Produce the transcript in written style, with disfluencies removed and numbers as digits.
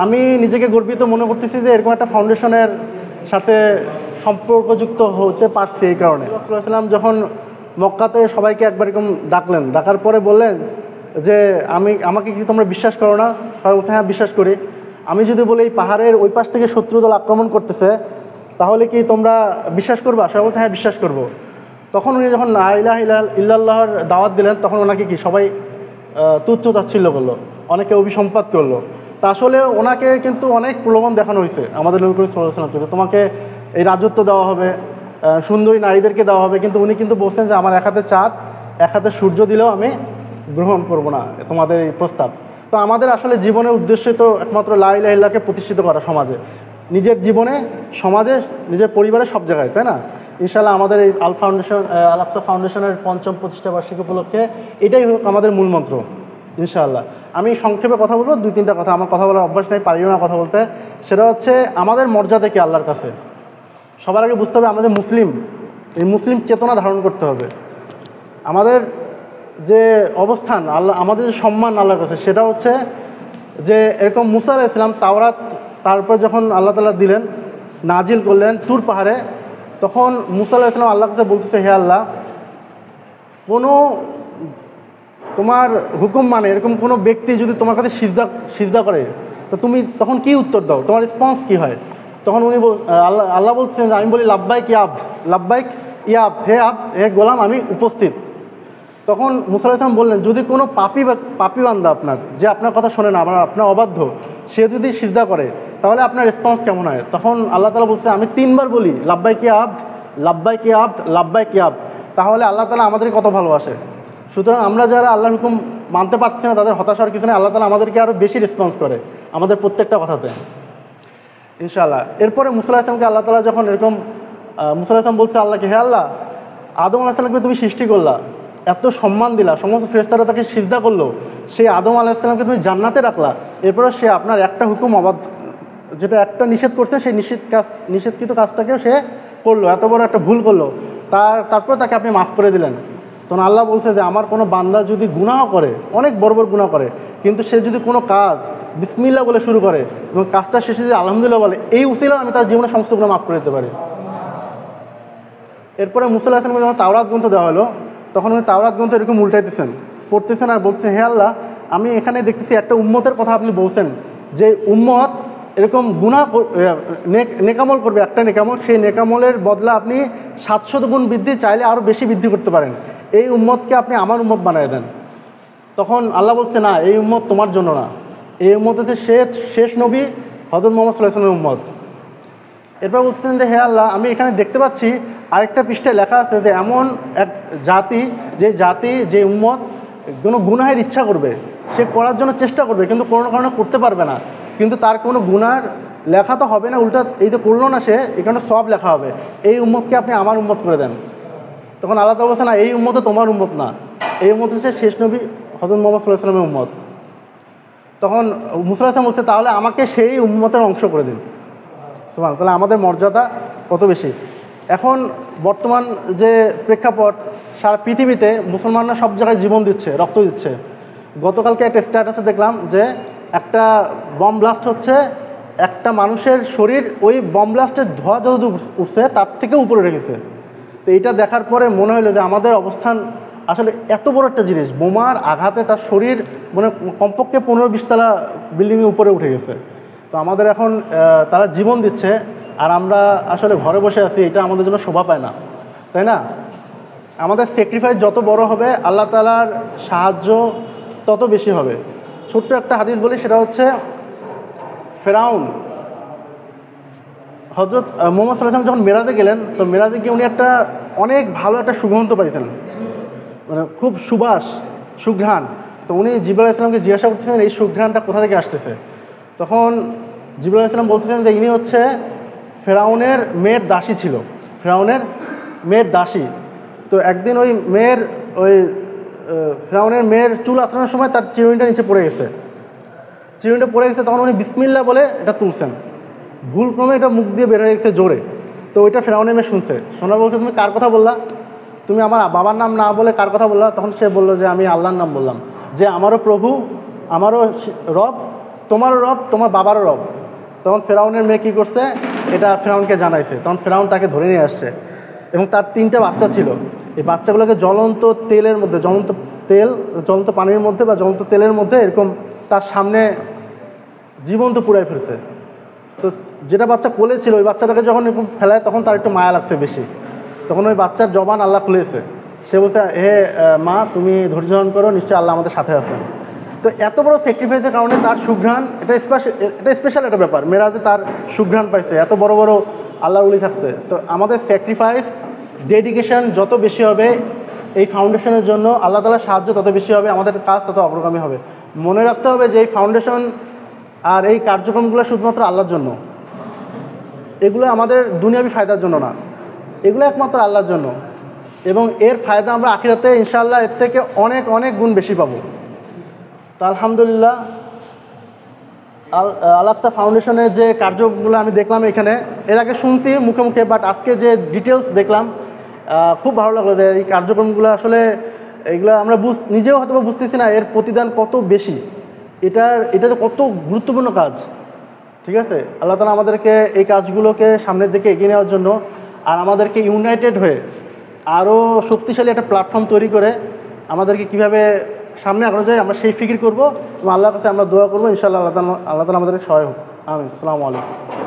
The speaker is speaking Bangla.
আমি নিজেকে গর্বিত মনে করতেছি যে এরকম একটা ফাউন্ডেশনের সাথে সম্পর্কযুক্ত হতে পারছি। এই কারণে রাসূলুল্লাহ সাল্লাল্লাহু আলাইহি ওয়াসাল্লাম যখন মক্কাতে সবাইকে একবার এরকম ডাকলেন, ডাকার পরে বললেন যে আমাকে কি তোমরা বিশ্বাস করো না? সবাই বলছে হ্যাঁ বিশ্বাস করি। আমি যদি বলি এই পাহাড়ের ওই পাশ থেকে শত্রু দল আক্রমণ করতেছে, তাহলে কি তোমরা বিশ্বাস করবা? সবাই বলছে হ্যাঁ বিশ্বাস করবো। তখন উনি যখন লা ইলাহা ইল্লাল্লাহর দাওয়াত দিলেন, তখন ওনাকে কি সবাই তুচ্ছ তাচ্ছিল্য করলো, অনেকে অভিসম্পাত করলো। তা আসলে ওনাকে কিন্তু অনেক প্রলোভন দেখানো হয়েছে আমাদের নবী করিম সাল্লাল্লাহু আলাইহি ওয়াসাল্লামকে, তোমাকে এই রাজত্ব দেওয়া হবে, সুন্দরী নারীদেরকে দেওয়া হবে, কিন্তু উনি কিন্তু বলছেন যে আমার এক হাতে চাঁদ এক হাতে সূর্য দিলেও আমি গ্রহণ করব না তোমাদের এই প্রস্তাব। তো আমাদের আসলে জীবনের উদ্দেশ্য তো একমাত্র লা ইলাহা ইল্লাল্লাহকে প্রতিষ্ঠিত করা সমাজে, নিজের জীবনে, সমাজে, নিজের পরিবারে, সব জায়গায়, তাই না? ইনশাআল্লাহ আমাদের এই আল আকসা ফাউন্ডেশনের ৫ম প্রতিষ্ঠা বার্ষিকী উপলক্ষে এটাই হোক আমাদের মূল মন্ত্র ইনশাআল্লাহ। আমি সংক্ষেপে কথা বলবো, 2-3টা কথা, আমার কথা বলার অভ্যাস নেই, পারিও না কথা বলতে। সেটা হচ্ছে আমাদের মর্যাদা কি আল্লাহর কাছে। সবার আগে বুঝতে হবে আমাদের মুসলিম, এই মুসলিম চেতনা ধারণ করতে হবে। আমাদের যে অবস্থান আল্লাহ, আমাদের যে সম্মান আল্লাহর কাছে, সেটা হচ্ছে যে এরকম মুসা আলাইহিস সালাম তাওরাত তারপর যখন আল্লাহ তাআলা দিলেন, নাজিল করলেন তুর পাহাড়ে, তখন মুসা আলাইহিস সালাম আল্লাহর কাছে বলতেছে হে আল্লাহ, কোনো তোমার হুকুম মানে এরকম কোনো ব্যক্তি যদি তোমার কাছে সিজদা করে, তো তুমি তখন কি উত্তর দাও, তোমার রেসপন্স কী হয়? তখন উনি আল্লাহ বলছেন যে আমি বলি লাব্বাইক ইয়াব, লাব্বাইক ইয়াব, হে আব, হে গোলাম, আমি উপস্থিত। তখন মুসা আলাইহিস সালাম বললেন যদি কোনো পাপি বান্দা আপনার, যে আপনার কথা শোনে না, আপনার অবাধ্য, সে যদি সিজদা করে, তাহলে আপনার রেসপন্স কেমন হয়? তখন আল্লাহ তাআলা বলছে আমি 3বার বলি লাব্বাইক ইয়াব, লাব্বাইক ইয়াব, লাব্বাইক ইয়াব, তাহলে আল্লাহ তাআলা আমাদেরকে কত ভালোবাসে। সুতরাং আমরা যারা আল্লাহর হুকুম মানতে পারছি না, তাদের হতাশার কিছু নেই, আল্লাহ তাআলা আমাদেরকে আরও বেশি রেসপন্স করে আমাদের প্রত্যেকটা কথাতে ইনশাআল্লাহ। এরপরে মুসা আলাইহিস সালামকে আল্লাহ তাআলা যখন এরকম মুসা আলাইহিস সালাম বলছে আল্লাহকে, হে আল্লাহ, আদম আলাইহিস সালামকে তুমি সৃষ্টি করলা, এত সম্মান দিলা, সমস্ত ফেরেশতারা তাকে সিজদা করলো, সেই আদম আলাইহিস সালামকে তুমি জান্নাতে রাখলা, এরপরে সে আপনার একটা হুকুম অবাধ্য, যেটা একটা নিষেধ করছে, সেই নিষেধকৃত কাজটাকেও সে করলো, এত বড় একটা ভুল করলো, তারপরে তাকে আপনি মাফ করে দিলেন। তখন আল্লাহ বলছে যে আমার কোনো বান্দা যদি গুনাহ করে, অনেক বড় বড় গুনাহ করে, কিন্তু সে যদি কোনো কাজ বিসমিল্লাহ বলে শুরু করে এবং কাজটা শেষে যদি আলহামদুলিল্লাহ বলে, এই উসিলায় আমি তার জীবনে সমস্ত গুনাহ মাফ করে দিতে পারি। এরপরে মুসা আলাইহিস সালামকে যখন তাওরাত গ্রন্থ দেওয়া হলো, তখন উনি তাওরাত গ্রন্থ এরকম উল্টাইতেছেন, পড়তেছেন আর বলছেন হে আল্লাহ, আমি এখানে দেখতেছি একটা উম্মতের কথা আপনি বলছেন, যে উম্মত এরকম গুনাহ নেকামল করবে, একটা নেকামল, সেই নেকামলের বদলা আপনি 700 গুণ বৃদ্ধি, চাইলে আরও বেশি বৃদ্ধি করতে পারেন, এই উম্মতকে আপনি আমার উম্মত বানিয়ে দেন। তখন আল্লাহ বলছে না, এই উম্মত তোমার জন্য না, এই উম্মত হচ্ছে শেষ নবী হযরত মুহাম্মদ সাল্লাল্লাহু আলাইহি ওয়াসাল্লামের উম্মত। এরপর বলছেন যে হে আল্লাহ, আমি এখানে দেখতে পাচ্ছি আরেকটা পৃষ্ঠায় লেখা আছে যে এমন এক জাতি, যে উম্মত কোনো গুনাহের ইচ্ছা করবে, সে করার জন্য চেষ্টা করবে, কিন্তু কোনো কারণে করতে পারবে না, কিন্তু তার কোনো গুনার লেখা তো হবে না, উল্টা এই তো করলো না সে, এখানে সব লেখা হবে, এই উম্মতকে আপনি আমার উম্মত করে দেন। তখন আল্লাহ তাআলা বলছে না, এই উম্মত তোমার উম্মত না, এই উম্মত হচ্ছে শেষ নবী হযরত মুহাম্মদ সাল্লাল্লাহু আলাইহি ওয়াসাল্লামের উম্মত। তখন মুসা আলাইহিস সালাম বলছে তাহলে আমাকে সেই উম্মতের অংশ করে দিন। সুবহানাল্লাহ, তাহলে আমাদের মর্যাদা কত বেশি। এখন বর্তমান যে প্রেক্ষাপট, সারা পৃথিবীতে মুসলমানরা সব জায়গায় জীবন দিচ্ছে, রক্ত দিচ্ছে। গতকালকে একটা স্ট্যাটাসে দেখলাম যে একটা বম ব্লাস্ট হচ্ছে, একটা মানুষের শরীর ওই বম ব্লাস্টের ধোঁয়া যত উঠছে তার থেকে উপরে রেখেছে। তো এটা দেখার পরে মনে হলো যে আমাদের অবস্থান আসলে এত বড় একটা জিনিস, বোমার আঘাতে তার শরীর মানে কমপক্ষে 15-20 তলা বিল্ডিংয়ের উপরে উঠে গেছে। তো আমাদের এখন তারা জীবন দিচ্ছে আর আমরা আসলে ঘরে বসে আছি, এটা আমাদের জন্য শোভা পায় না, তাই না? আমাদের স্যাক্রিফাইস যত বড় হবে, আল্লাহ তাআলার সাহায্য তত বেশি হবে। ছোট্ট একটা হাদিস বলি, সেটা হচ্ছে ফেরাউন হযরত মুহাম্মদ সাল্লাল্লাহু আলাইহি ওয়াসাল্লাম যখন মেরাজে গেলেন, তো মেরাজে গিয়ে উনি একটা অনেক ভালো একটা সুগন্ধ পাইছেন, মানে খুব সুঘ্রাণ। তো উনি জিবরাইল আলাইহিস সালামকে জিজ্ঞাসা করতেছেন এই সুঘ্রাণটা কোথা থেকে আসতেছে। তখন জিবরাইল আলাইহিস সালাম বলতেছেন যে ইনি হচ্ছে ফেরাউনের মেয়ের দাসী ছিল, ফেরাউনের মেয়ের দাসী। তো একদিন ফেরাউনের মেয়ের চুল আঁচড়ানোর সময় তার চিরুনিটা নিচে পড়ে গেছে, তখন উনি বিসমিল্লাহ বলে এটা তুলছেন, ভুলক্রমে এটা মুখ দিয়ে বের হয়ে গেছে জোরে। তো ওইটা ফেরাউনের মেয়ে শুনছে, শোনা বলছে তুমি কার কথা বললা, তুমি আমার বাবার নাম না বলে কার কথা বললা? তখন সে বললো যে আমি আল্লাহর নাম বললাম, যে আমারও প্রভু, আমারও রব, তোমারও রব, তোমার বাবারও রব। তখন ফেরাউনের মেয়ে কী করছে, এটা ফেরাউনকে জানাইছে। তখন ফেরাউন তাকে ধরে নিয়ে আসছে এবং তার 3টা বাচ্চা ছিল। এই বাচ্চাগুলোকে জ্বলন্ত তেলের মধ্যে, জ্বলন্ত পানির মধ্যে বা জ্বলন্ত তেলের মধ্যে এরকম তার সামনে জীবন্ত পুড়াই ফেলছে। তো যেটা বাচ্চা কোলে ছিল ওই বাচ্চাটাকে যখন এরকম ফেলায় তখন তার একটু মায়া লাগছে বেশি। তখন ওই বাচ্চার জবান আল্লাহ খুলেছে। সে বলছে, হে মা, তুমি ধৈর্য ধারণ করো, নিশ্চয়ই আল্লাহ আমাদের সাথে আছেন। তো এত বড় স্যাক্রিফাইসের কারণে তার সুঘ্রাণ, এটা স্পেশাল একটা ব্যাপার। মেরাজে তার সুঘ্রাণ পাইছে এত বড় বড় আল্লাহর ওলি থাকতে। তো আমাদের স্যাক্রিফাইস, ডেডিকেশন যত বেশি হবে এই ফাউন্ডেশনের জন্য, আল্লাহ তাআলার সাহায্য তত বেশি হবে, আমাদের কাজ তত অগ্রগামী হবে। মনে রাখতে হবে যে এই ফাউন্ডেশন আর এই কার্যক্রমগুলো শুধুমাত্র আল্লাহর জন্য, এগুলো আমাদের দুনিয়াবি ফায়দার জন্য না, এগুলো একমাত্র আল্লাহর জন্য। এবং এর ফায়দা আমরা আখিরাতে ইনশাআল্লাহ এর থেকে অনেক অনেক গুণ বেশি পাবো। তো আলহামদুলিল্লাহ, আল আকসা ফাউন্ডেশনের যে কার্যগুলো আমি দেখলাম এখানে, এর আগে শুনছি মুখে মুখে, বাট আজকে যে ডিটেলস দেখলাম খুব ভালো লাগলো। যে এই কার্যক্রমগুলো আসলে এগুলো আমরা নিজেও হয়তো বুঝতেছি না এর প্রতিদান কত বেশি, এটা তো কত গুরুত্বপূর্ণ কাজ। ঠিক আছে, আল্লাহ তাআলা আমাদেরকে এই কাজগুলোকে সামনের দিকে এগিয়ে নেওয়ার জন্য আর আমাদেরকে ইউনাইটেড হয়ে আরও শক্তিশালী একটা প্ল্যাটফর্ম তৈরি করে আমাদেরকে কীভাবে সামনে আগানো যায় আমরা সেই ফিকির করবো এবং আল্লাহর কাছে আমরা দোয়া করবো। ইনশাআল্লাহ আল্লাহ তাআলা আমাদেরকে সহায় হোক। আমিন। আসসালামু আলাইকুম।